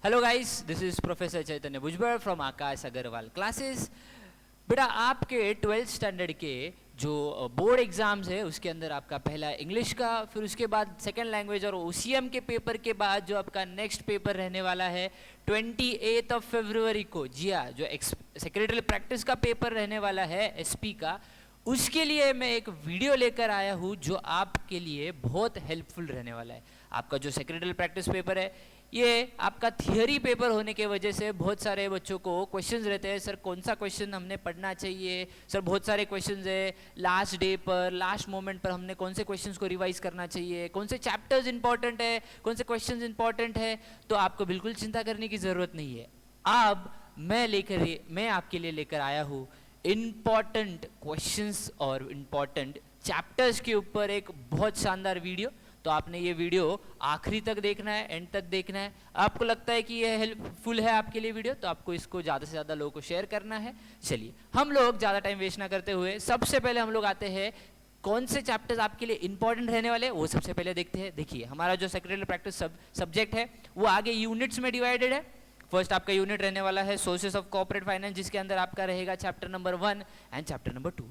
Hello guys, this is professor Chaitanya Bhujbal from Aakash Agrawal classes. बेटा, आपके 12th standard के जो बोर्ड एग्जाम्स है उसके अंदर आपका पहला इंग्लिश का, फिर उसके बाद सेकंड लैंग्वेज और ओसीएम के पेपर के बाद जो आपका नेक्स्ट पेपर रहने वाला है 28 फरवरी को, जी हाँ, जो सेक्रेटरी प्रैक्टिस का पेपर रहने वाला है एसपी का, उसके लिए मैं एक वीडियो लेकर आया हूँ जो आपके लिए बहुत हेल्पफुल रहने वाला है। आपका जो सेक्रेटरी प्रैक्टिस पेपर है ये आपका थियरी पेपर होने के वजह से बहुत सारे बच्चों को क्वेश्चंस रहते हैं, सर कौन सा क्वेश्चन हमने पढ़ना चाहिए, सर बहुत सारे क्वेश्चंस है, लास्ट डे पर लास्ट मोमेंट पर हमने कौन से क्वेश्चंस को रिवाइज करना चाहिए, कौन से चैप्टर्स इंपॉर्टेंट है, कौन से क्वेश्चंस इंपॉर्टेंट है। तो आपको बिल्कुल चिंता करने की ज़रूरत नहीं है। अब मैं आपके लिए लेकर आया हूँ इम्पॉर्टेंट क्वेश्चंस और इम्पॉर्टेंट चैप्टर्स के ऊपर एक बहुत शानदार वीडियो। तो आपने ये वीडियो आखिरी तक देखना है, एंड तक देखना है। आपको लगता है कि ये हेल्पफुल है आपके लिए वीडियो, तो आपको इसको ज़्यादा से ज़्यादा लोगों को शेयर करना है। चलिए, हम लोग ज़्यादा टाइम वेस्ट ना करते हुए सबसे पहले हम लोग आते हैं कौन से चैप्टर्स आपके लिए इंपॉर्टेंट रहने वाले हैं वो सबसे पहले देखते हैं। देखिए, हमारा जो सेक्रेटरी प्रैक्टिस सब्जेक्ट है वो आगे यूनिट्स में डिवाइडेड है। फर्स्ट आपका यूनिट रहने वाला है सोर्सेस ऑफ कॉर्पोरेट फाइनेंस, जिसके अंदर आपका रहेगा chapter number 1 and chapter number 2।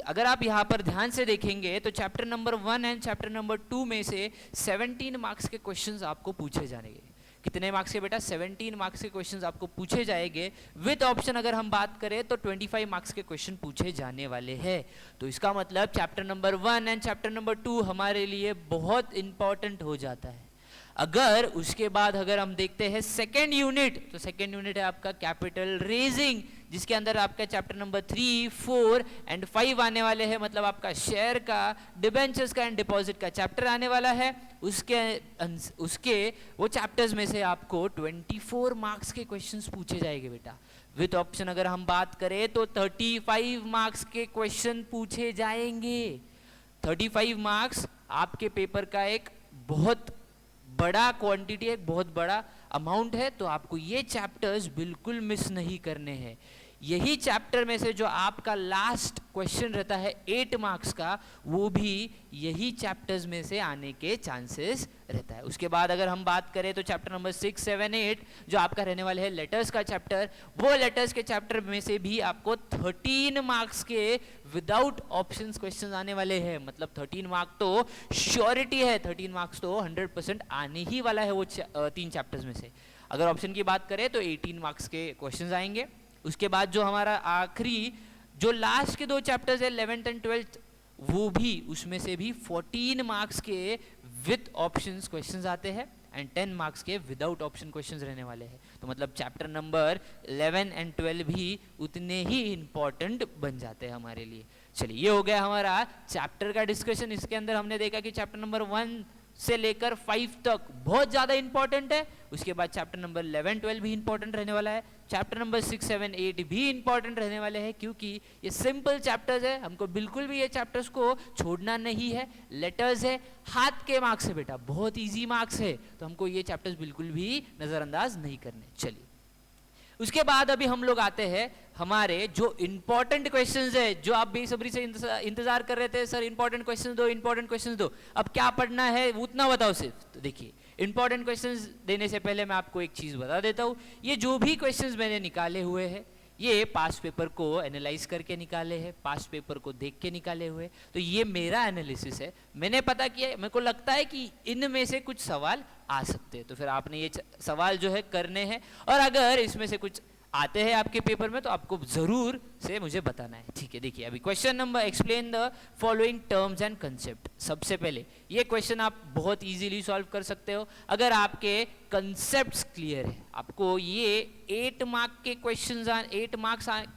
अगर आप यहाँ पर ध्यान से देखेंगे तो chapter number 1 and chapter number 2 में से 17 मार्क्स के क्वेश्चंस आपको पूछे जाएंगे। कितने मार्क्स के बेटा? 17 मार्क्स के क्वेश्चंस आपको पूछे जाएंगे। विद ऑप्शन अगर हम बात करें तो 25 मार्क्स के क्वेश्चन पूछे जाने वाले हैं। तो इसका मतलब chapter number 1 and chapter number 2 हमारे लिए बहुत इंपॉर्टेंट हो जाता है। अगर उसके बाद अगर हम देखते हैं सेकेंड यूनिट, तो सेकेंड यूनिट है आपका कैपिटल रेजिंग, जिसके अंदर आपका चैप्टर नंबर 3, 4 एंड 5 आने वाले हैं। मतलब आपका शेयर का, डिबेंचर्स का एंड डिपॉजिट का चैप्टर आने वाला है। उसके वो चैप्टर्स में से आपको 24 मार्क्स के क्वेश्चंस पूछे जाएंगे बेटा। विद ऑप्शन अगर हम बात करें तो 35 मार्क्स के क्वेश्चन पूछे जाएंगे। 35 मार्क्स आपके पेपर का एक बहुत बड़ा क्वांटिटी है, बहुत बड़ा अमाउंट है। तो आपको ये चैप्टर्स बिल्कुल मिस नहीं करने हैं। यही चैप्टर में से जो आपका लास्ट क्वेश्चन रहता है 8 मार्क्स का, वो भी यही चैप्टर्स में से आने के चांसेस रहता है। उसके बाद अगर हम बात करें तो चैप्टर नंबर 6, 7, 8 जो आपका रहने वाले है लेटर्स का चैप्टर, वो लेटर्स के चैप्टर में से भी आपको 13 मार्क्स के विदाउट ऑप्शंस क्वेश्चंस आने वाले हैं। मतलब 13 मार्क्स तो श्योरिटी है, 13 मार्क्स तो 100% आने ही वाला है वो 3 चैप्टर्स में से। अगर ऑप्शन की बात करें तो 18 मार्क्स के क्वेश्चंस आएंगे। उसके बाद जो हमारा आखिरी जो लास्ट के 2 चैप्टर्स है 11th एंड 12th, वो भी उसमें से भी 14 मार्क्स के विद ऑप्शंस क्वेश्चंस आते हैं एंड 10 मार्क्स के विदाउट ऑप्शन क्वेश्चंस रहने वाले हैं। तो मतलब चैप्टर नंबर 11 एंड 12 भी उतने ही इंपॉर्टेंट बन जाते हैं हमारे लिए। चलिए, ये हो गया हमारा चैप्टर का डिस्कशन। इसके अंदर हमने देखा कि चैप्टर नंबर 1 से लेकर 5 तक बहुत ज़्यादा इंपॉर्टेंट है। उसके बाद चैप्टर नंबर 11, 12 भी इंपॉर्टेंट रहने वाला है। चैप्टर नंबर 6, 7, 8 भी इंपॉर्टेंट रहने वाले हैं, क्योंकि ये सिंपल चैप्टर्स है। हमको बिल्कुल भी ये चैप्टर्स को छोड़ना नहीं है। लेटर्स है, हाथ के मार्क्स है बेटा, बहुत इजी मार्क्स है, तो हमको ये चैप्टर्स बिल्कुल भी नज़रअंदाज नहीं करने। चलिए, उसके बाद अभी हम लोग आते हैं हमारे जो इंपॉर्टेंट क्वेश्चंस है, जो आप बेसब्री से इंतजार कर रहे थे, सर इंपॉर्टेंट क्वेश्चंस दो, इंपॉर्टेंट क्वेश्चंस दो, अब क्या पढ़ना है उतना बताओ सिर्फ। तो देखिए, इंपॉर्टेंट क्वेश्चंस देने से पहले मैं आपको एक चीज बता देता हूँ। ये जो भी क्वेश्चंस मैंने निकाले हुए हैं ये पास्ट पेपर को एनालाइज करके निकाले हैं, पास्ट पेपर को देख के निकाले हुए। तो ये मेरा एनालिसिस है, मैंने पता किया, मेरे को लगता है कि इनमें से कुछ सवाल आ सकते हैं, तो फिर आपने ये सवाल जो है करने हैं। और अगर इसमें से कुछ आते हैं आपके पेपर में तो आपको जरूर से मुझे बताना है, ठीक है। देखिए, अभी question number, explain the following terms and concept. सबसे पहले ये क्वेश्चन आप बहुत इजीली सॉल्व कर सकते हो अगर आपके कंसेप्ट्स क्लियर है। आपको ये 8 मार्क्स के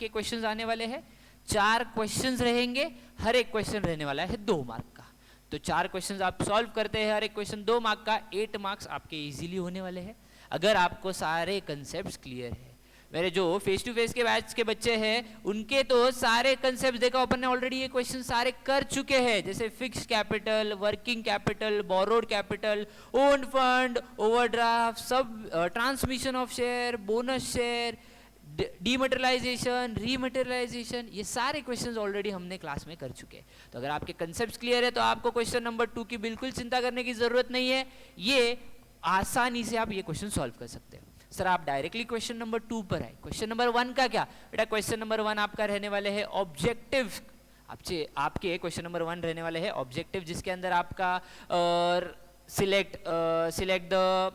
क्वेश्चंस आने वाले हैं। 4 क्वेश्चंस रहेंगे, हर एक क्वेश्चन रहने वाला है 2 मार्क का। तो 4 क्वेश्चंस आप सॉल्व करते हैं, हर एक क्वेश्चन 2 मार्क का, 8 मार्क्स आपके इजीली होने वाले हैं अगर आपको सारे कंसेप्ट्स क्लियर है। मेरे जो फेस टू फेस के बैच के बच्चे हैं उनके तो सारे कंसेप्ट देखा अपन ने ऑलरेडी, ये क्वेश्चन सारे कर चुके हैं, जैसे fixed capital, working capital, borrowed capital, own fund, overdraft, सब transmission of share, bonus share, dematerialisation, rematerialisation, ये सारे क्वेश्चंस ऑलरेडी हमने क्लास में कर चुके हैं। तो अगर आपके कंसेप्ट क्लियर है तो आपको क्वेश्चन नंबर 2 की बिल्कुल चिंता करने की जरूरत नहीं है। ये आसानी से आप ये क्वेश्चन सॉल्व कर सकते हैं। सर आप डायरेक्टली क्वेश्चन नंबर 2 पर आए। क्वेश्चन नंबर 1 का क्या बेटा, क्वेश्चन नंबर 1 आपका रहने वाले है ऑब्जेक्टिव। आपके क्वेश्चन नंबर 1 रहने वाले हैं ऑब्जेक्टिव, जिसके अंदर आपका select the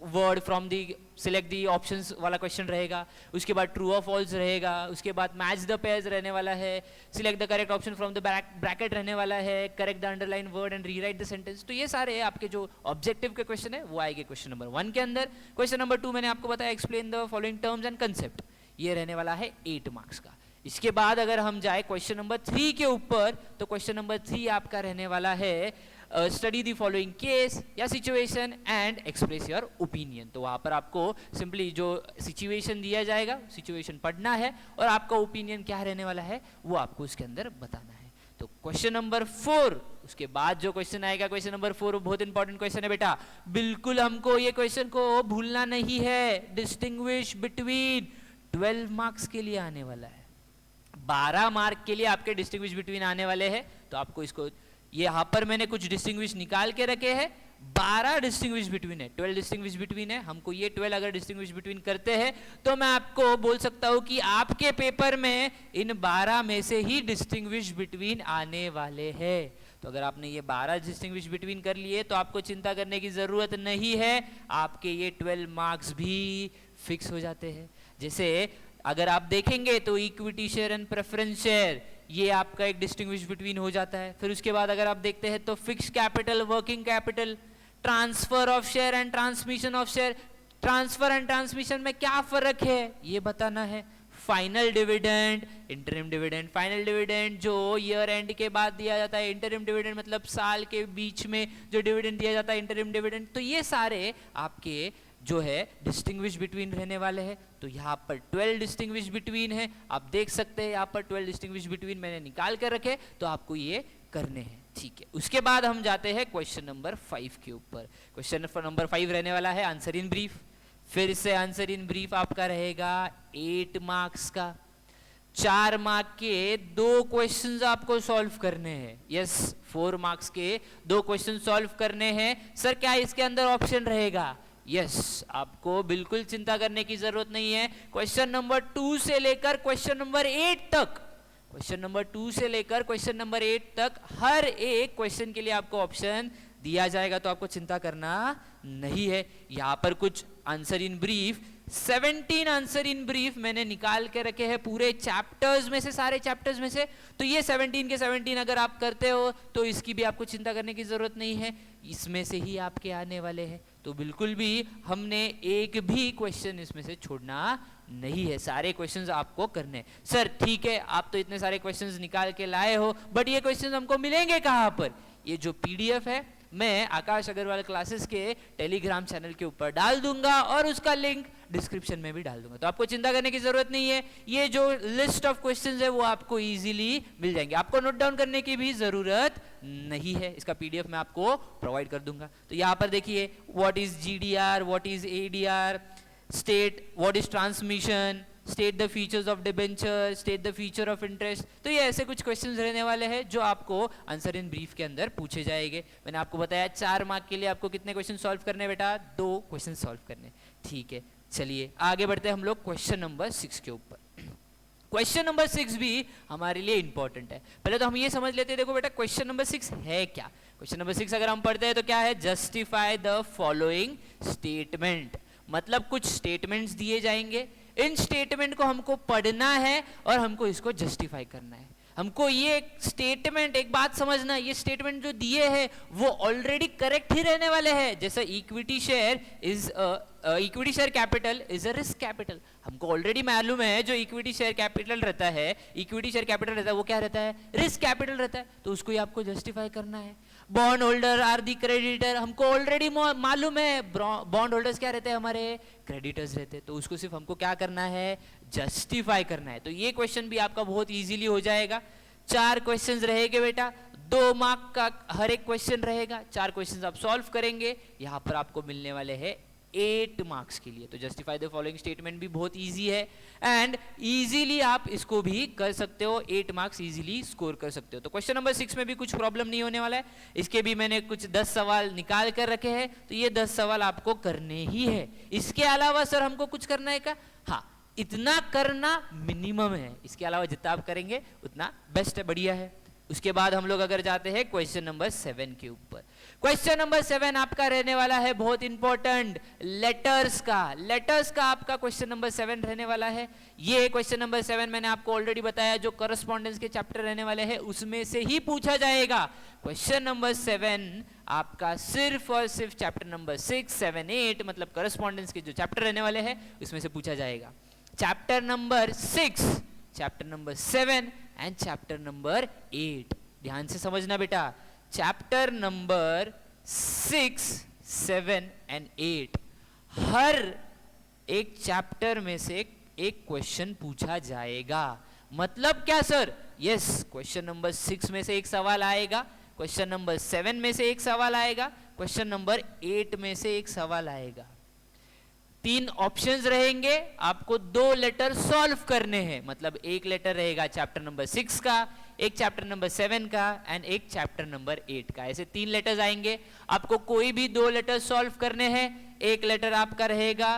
word from the select the options वाला क्वेश्चन रहेगा। उसके बाद ट्रू और फॉल्स रहेगा। उसके बाद मैच द पेयर्स रहने वाला है। Select the correct option from the bracket रहने वाला है। Correct the underline word and rewrite the sentence. तो ये सारे आपके जो ऑब्जेक्टिव के क्वेश्चन है वो आएंगे क्वेश्चन नंबर 1 के अंदर। क्वेश्चन नंबर 2 मैंने आपको बताया explain the following terms and concept, ये रहने वाला है 8 मार्क्स का। इसके बाद अगर हम जाए क्वेश्चन नंबर 3 के ऊपर, तो क्वेश्चन नंबर 3 आपका रहने वाला है स्टडी द फॉलोइंग केस या situation and express your opinion. तो वहां पर आपको सिंपली जो सिचुएशन दिया जाएगा, सिचुएशन पढ़ना है और आपका ओपिनियन क्या रहने वाला है वो आपको उसके अंदर बताना है। तो क्वेश्चन नंबर 4, उसके बाद जो क्वेश्चन आएगा क्वेश्चन नंबर 4 बहुत इंपॉर्टेंट क्वेश्चन है बेटा, बिल्कुल हमको ये क्वेश्चन को भूलना नहीं है। डिस्टिंग्विश बिटवीन 12 मार्क्स के लिए आने वाला है, 12 मार्क के लिए आपके डिस्टिंग्विश बिटवीन आने वाले हैं। तो आपको इसको यहाँ पर मैंने कुछ डिस्टिंग्विश निकाल के रखे हैं, 12 डिस्टिंग्विश बिटवीन है, 12 डिस्टिंग्विश बिटवीन है। हमको ये 12 अगर डिस्टिंग्विश बिटवीन करते हैं तो मैं आपको बोल सकता हूँ कि आपके पेपर में इन 12 में से ही डिस्टिंग्विश बिटवीन आने वाले हैं। तो अगर आपने ये 12 डिस्टिंग्विश बिटवीन कर लिए तो आपको चिंता करने की जरूरत नहीं है, आपके ये 12 मार्क्स भी फिक्स हो जाते हैं। जैसे अगर आप देखेंगे तो equity share and preference share, ये आपका एक डिस्टिंग्विश बिटवीन हो जाता है। फिर उसके बाद अगर आप देखते हैं तो fix capital, working capital, transfer of share and transmission of share. Transfer and transmission में क्या फर्क है ये बताना है। Final dividend, interim dividend. Final dividend जो ईयर एंड के बाद दिया जाता है, इंटरिम डिविडेंड मतलब साल के बीच में जो डिविडेंड दिया जाता है, इंटरिम डिविडेंड। तो ये सारे आपके जो है डिस्टिंग्विश बिटवीन रहने वाले हैं। तो यहाँ पर 12 डिस्टिंग्विश बिटवीन है, आप देख सकते हैं यहाँ पर 12 डिस्टिंग्विश बिटवीन मैंने निकाल कर रखे, तो आपको ये करने हैं, ठीक है। उसके बाद हम जाते हैं क्वेश्चन नंबर 5 के ऊपर। क्वेश्चन नंबर 5 रहने वाला है आंसर इन ब्रीफ। फिर से आंसर इन ब्रीफ आपका रहेगा 8 मार्क्स का। 4 मार्क के 2 क्वेश्चंस आपको सॉल्व करने हैं। यस, 4 मार्क्स के 2 क्वेश्चन सॉल्व करने हैं। सर क्या इसके अंदर ऑप्शन रहेगा? यस, आपको बिल्कुल चिंता करने की जरूरत नहीं है। क्वेश्चन नंबर 2 से लेकर क्वेश्चन नंबर 8 तक, क्वेश्चन नंबर 2 से लेकर क्वेश्चन नंबर 8 तक हर एक क्वेश्चन के लिए आपको ऑप्शन दिया जाएगा, तो आपको चिंता करना नहीं है। यहाँ पर कुछ answer in brief, 17 answer in brief मैंने निकाल के रखे हैं पूरे चैप्टर्स में से, सारे चैप्टर्स में से। तो ये 17 के 17 अगर आप करते हो तो इसकी भी आपको चिंता करने की जरूरत नहीं है, इसमें से ही आपके आने वाले हैं। तो बिल्कुल भी हमने एक भी क्वेश्चन इसमें से छोड़ना नहीं है, सारे क्वेश्चंस आपको करने हैं। सर ठीक है, आप तो इतने सारे क्वेश्चंस निकाल के लाए हो, बट ये क्वेश्चंस हमको मिलेंगे कहाँ पर? ये जो पीडीएफ है मैं आकाश अग्रवाल क्लासेस के टेलीग्राम चैनल के ऊपर डाल दूंगा और उसका लिंक डिस्क्रिप्शन में भी डाल दूंगा। तो आपको चिंता करने की जरूरत नहीं है, ये जो लिस्ट ऑफ क्वेश्चंस है वो आपको इजीली मिल जाएंगे, आपको नोट डाउन करने की भी जरूरत नहीं है। इसका पीडीएफ मैं आपको प्रोवाइड कर दूंगा। तो यहाँ पर देखिए, what is GDR, what is ADR, state what is transmission, state the features of debenture, state the feature of interest. तो ये ऐसे कुछ क्वेश्चंस रहने वाले हैं जो आपको आंसर इन ब्रीफ के अंदर पूछे जाएंगे। मैंने आपको बताया 4 मार्क के लिए आपको कितने क्वेश्चन सॉल्व करने बेटा? 2 क्वेश्चन सॉल्व करने, ठीक है। चलिए आगे बढ़ते हैं हम लोग क्वेश्चन नंबर 6 के ऊपर। क्वेश्चन नंबर 6 भी हमारे लिए इंपॉर्टेंट है। पहले तो हम ये समझ लेते हैं, देखो बेटा क्वेश्चन नंबर 6 है क्या। क्वेश्चन नंबर 6 अगर हम पढ़ते हैं तो क्या है? Justify the following statement. मतलब कुछ स्टेटमेंट्स दिए जाएंगे, इन स्टेटमेंट को हमको पढ़ना है और हमको इसको जस्टिफाई करना है। हमको ये स्टेटमेंट, एक बात समझना, ये स्टेटमेंट जो दिए हैं वो ऑलरेडी करेक्ट ही रहने वाले हैं। जैसे equity share is equity share capital is a risk capital, हमको ऑलरेडी मालूम है जो इक्विटी शेयर कैपिटल रहता है, इक्विटी शेयर कैपिटल रहता है वो क्या रहता है? रिस्क कैपिटल रहता है। तो उसको ही आपको जस्टिफाई करना है। Bond holder are the creditor, हमको ऑलरेडी मालूम है बॉन्ड होल्डर्स क्या रहते हैं? हमारे क्रेडिटर्स रहते हैं। तो उसको सिर्फ हमको क्या करना है? जस्टिफाई करना है। तो ये क्वेश्चन भी आपका बहुत इजीली हो जाएगा। 4 क्वेश्चंस रहेंगे बेटा, 2 मार्क का हर एक क्वेश्चन रहेगा। 4 क्वेश्चंस आप सॉल्व करेंगे, यहाँ पर आपको मिलने वाले हैं 8 मार्क्स के लिए। तो जस्टिफाई द फॉलोइंग स्टेटमेंट भी बहुत इजी है एंड इजीली आप इसको भी कर सकते हो, 8 मार्क्स इजीली स्कोर कर सकते हो। तो क्वेश्चन नंबर 6 में भी कुछ प्रॉब्लम नहीं होने वाला है, इसके भी मैंने कुछ 10 सवाल निकाल कर रखे हैं, तो ये 10 सवाल आपको करने ही है। इसके अलावा सर हमको कुछ करना है क्या? हाँ, इतना करना मिनिमम है, इसके अलावा जितना आप करेंगे उतना बेस्ट है, बढ़िया है। उसके बाद हम लोग अगर जाते हैं क्वेश्चन नंबर 7 के ऊपर। क्वेश्चन नंबर 7 आपका रहने वाला है बहुत इंपॉर्टेंट, लेटर्स का। लेटर्स का आपका क्वेश्चन नंबर 7 रहने वाला है। ये क्वेश्चन नंबर 7 मैंने आपको ऑलरेडी बताया, जो करस्पॉन्डेंस के चैप्टर रहने वाले हैं उसमें से ही पूछा जाएगा। क्वेश्चन नंबर 7 आपका सिर्फ और सिर्फ चैप्टर नंबर 6, 7, 8 मतलब करस्पॉन्डेंस के जो चैप्टर रहने वाले हैं उसमें से पूछा जाएगा। Chapter number 6, chapter number 7 and chapter number 8। ध्यान से समझना बेटा, चैप्टर नंबर 6, 7 एंड 8 हर एक चैप्टर में से एक क्वेश्चन पूछा जाएगा। मतलब क्या सर? यस, क्वेश्चन नंबर 6 में से एक सवाल आएगा, क्वेश्चन नंबर 7 में से एक सवाल आएगा, क्वेश्चन नंबर 8 में से एक सवाल आएगा। 3 ऑप्शंस रहेंगे, आपको 2 लेटर सॉल्व करने हैं। मतलब एक लेटर रहेगा चैप्टर नंबर 6 का, एक चैप्टर नंबर 7 का एंड एक चैप्टर नंबर 8 का। ऐसे 3 लेटर्स आएंगे, आपको कोई भी 2 लेटर सॉल्व करने हैं। एक लेटर आपका रहेगा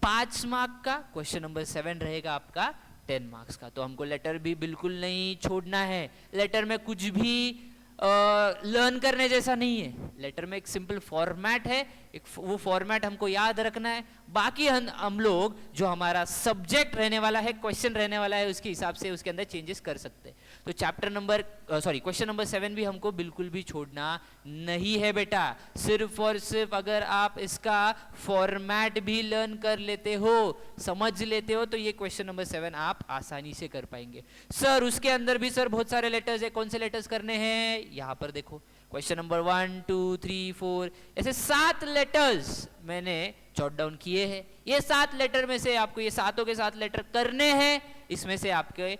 5 मार्क का, क्वेश्चन नंबर 7 रहेगा आपका 10 मार्क्स का। तो हमको लेटर भी बिल्कुल नहीं छोड़ना है, लेटर में कुछ भी लर्न करने जैसा नहीं है। लेटर में एक सिंपल फॉर्मेट है, एक वो फॉर्मेट हमको याद रखना है। बाकी हम लोग जो हमारा सब्जेक्ट रहने वाला है, क्वेश्चन रहने वाला है, उसके हिसाब से उसके अंदर चेंजेस कर सकते हैं। तो क्वेश्चन नंबर 7 भी हमको बिल्कुल भी छोड़ना नहीं है बेटा। सिर्फ और सिर्फ अगर आप इसका फॉर्मेट भी लर्न कर लेते हो, समझ लेते हो, तो ये क्वेश्चन नंबर 7 आप आसानी से कर पाएंगे। सर उसके अंदर भी सर बहुत सारे लेटर्स है, कौन से लेटर्स करने हैं? यहाँ पर देखो, क्वेश्चन नंबर 1, 2, 3, 4 ऐसे 7 लेटर्स मैंने जॉट डाउन किए हैं। ये 7 लेटर में से आपको ये सातों के 7 लेटर करने हैं। इसमें से आपके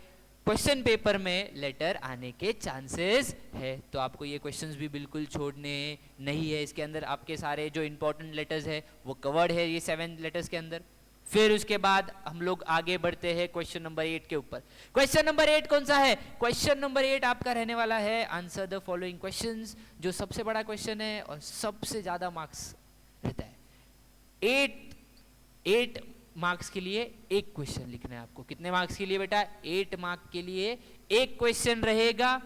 क्वेश्चन पेपर में लेटर आने के चांसेस है, तो आपको ये क्वेश्चंस भी बिल्कुल छोड़ने नहीं है। इसके अंदर आपके सारे जो इंपॉर्टेंट लेटर्स है वो कवर्ड है ये 7 लेटर्स के अंदर। फिर उसके बाद हम लोग आगे बढ़ते हैं क्वेश्चन नंबर 8 के ऊपर। क्वेश्चन नंबर 8 कौन सा है? क्वेश्चन नंबर 8 आपका रहने वाला है आंसर द फॉलोइंग क्वेश्चंस, जो सबसे बड़ा क्वेश्चन है और सबसे ज्यादा मार्क्स रहता है। 8 मार्क्स के लिए एक क्वेश्चन लिखना है आपको। कितने मार्क्स के लिए बेटा? 8 मार्क्स के लिए एक क्वेश्चन रहेगा।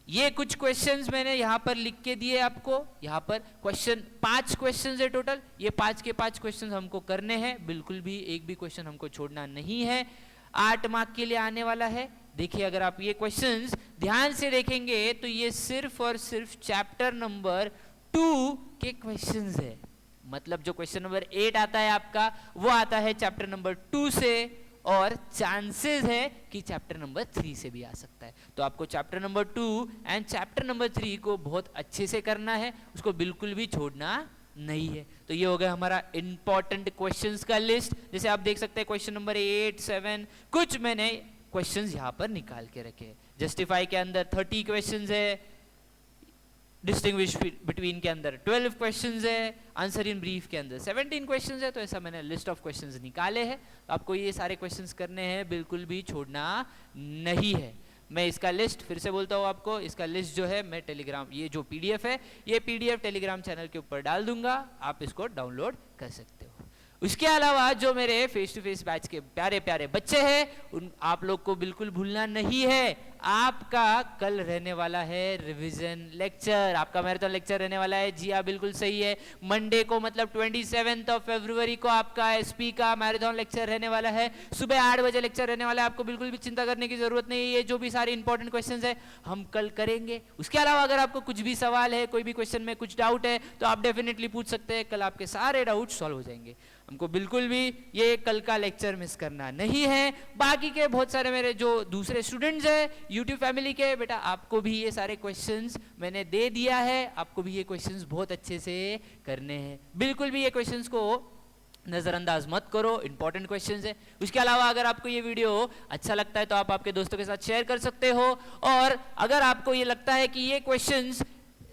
ये कुछ क्वेश्चंस मैंने यहाँ पर लिख के दिए आपको। यहाँ पर 5 क्वेश्चंस है टोटल, ये 5 के 5 क्वेश्चंस हमको करने हैं, बिल्कुल भी एक भी क्वेश्चन हमको छोड़ना नहीं है। 8 मार्क के लिए आने वाला है। देखिए, अगर आप ये क्वेश्चंस ध्यान से देखेंगे तो ये सिर्फ और सिर्फ चैप्टर नंबर 2 के क्वेश्चंस है। मतलब जो क्वेश्चन नंबर 8 आता है आपका, वो आता है चैप्टर नंबर 2 से, और चांसेस है कि चैप्टर नंबर 3 से भी आ सकता है। तो आपको chapter number 2 and chapter number 3 को बहुत अच्छे से करना है, उसको बिल्कुल भी छोड़ना नहीं है। तो ये हो गया हमारा इंपॉर्टेंट क्वेश्चंस का लिस्ट। जैसे आप देख सकते हैं क्वेश्चन नंबर 8, 7 कुछ मैंने क्वेश्चंस यहाँ पर निकाल के रखे। जस्टिफाई के अंदर 30 क्वेश्चंस है, डिस्टिंग्विश बिटवीन के अंदर 12 क्वेश्चंस है, आंसर इन ब्रीफ के अंदर 17 क्वेश्चंस है। तो ऐसा मैंने लिस्ट ऑफ क्वेश्चंस निकाले हैं। तो आपको ये सारे क्वेश्चंस करने हैं, बिल्कुल भी छोड़ना नहीं है। मैं इसका लिस्ट फिर से बोलता हूँ आपको, इसका लिस्ट जो है मैं टेलीग्राम, ये जो पीडीएफ है, ये पीडीएफ टेलीग्राम चैनल के ऊपर डाल दूंगा, आप इसको डाउनलोड कर सकते हो। उसके अलावा जो मेरे फेस टू फेस बैच के प्यारे प्यारे बच्चे हैं, उन आप लोग को बिल्कुल भूलना नहीं है। आपका कल रहने वाला है रिवीजन लेक्चर, आपका मैराथन लेक्चर रहने वाला है। जी हाँ, बिल्कुल सही है। मंडे को मतलब 27 फरवरी को आपका एसपी का मैराथन लेक्चर रहने वाला है। सुबह 8 बजे लेक्चर रहने वाला है। आपको बिल्कुल भी चिंता करने की जरूरत नहीं है। ये जो भी सारे इंपॉर्टेंट क्वेश्चन है हम कल करेंगे। उसके अलावा अगर आपको कुछ भी सवाल है, कोई भी क्वेश्चन में कुछ डाउट है, तो आप डेफिनेटली पूछ सकते हैं। कल आपके सारे डाउट सॉल्व हो जाएंगे। हमको बिल्कुल भी ये कल का लेक्चर मिस करना नहीं है। बाकी के बहुत सारे मेरे जो दूसरे स्टूडेंट्स हैं यूट्यूब फैमिली के, बेटा आपको भी ये सारे क्वेश्चंस मैंने दे दिया है। आपको भी ये क्वेश्चंस बहुत अच्छे से करने हैं। बिल्कुल भी ये क्वेश्चंस को नजरअंदाज मत करो, इंपॉर्टेंट क्वेश्चंस है। उसके अलावा अगर आपको ये वीडियो अच्छा लगता है तो आप आपके दोस्तों के साथ शेयर कर सकते हो। और अगर आपको ये लगता है कि ये क्वेश्चंस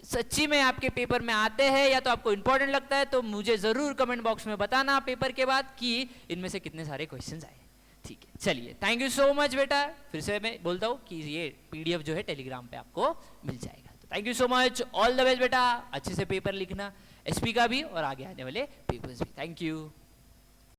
सच्ची में आपके पेपर में आते हैं या तो आपको इंपॉर्टेंट लगता है, तो मुझे जरूर कमेंट बॉक्स में बताना पेपर के बाद कि इनमें से कितने सारे क्वेश्चंस आए। ठीक है, चलिए, थैंक यू सो मच बेटा। फिर से मैं बोलता हूँ कि ये पीडीएफ जो है टेलीग्राम पे आपको मिल जाएगा। तो thank you so much, all the best बेटा, अच्छे से पेपर लिखना, एसपी का भी और आगे आने वाले पेपर्स भी। Thank you.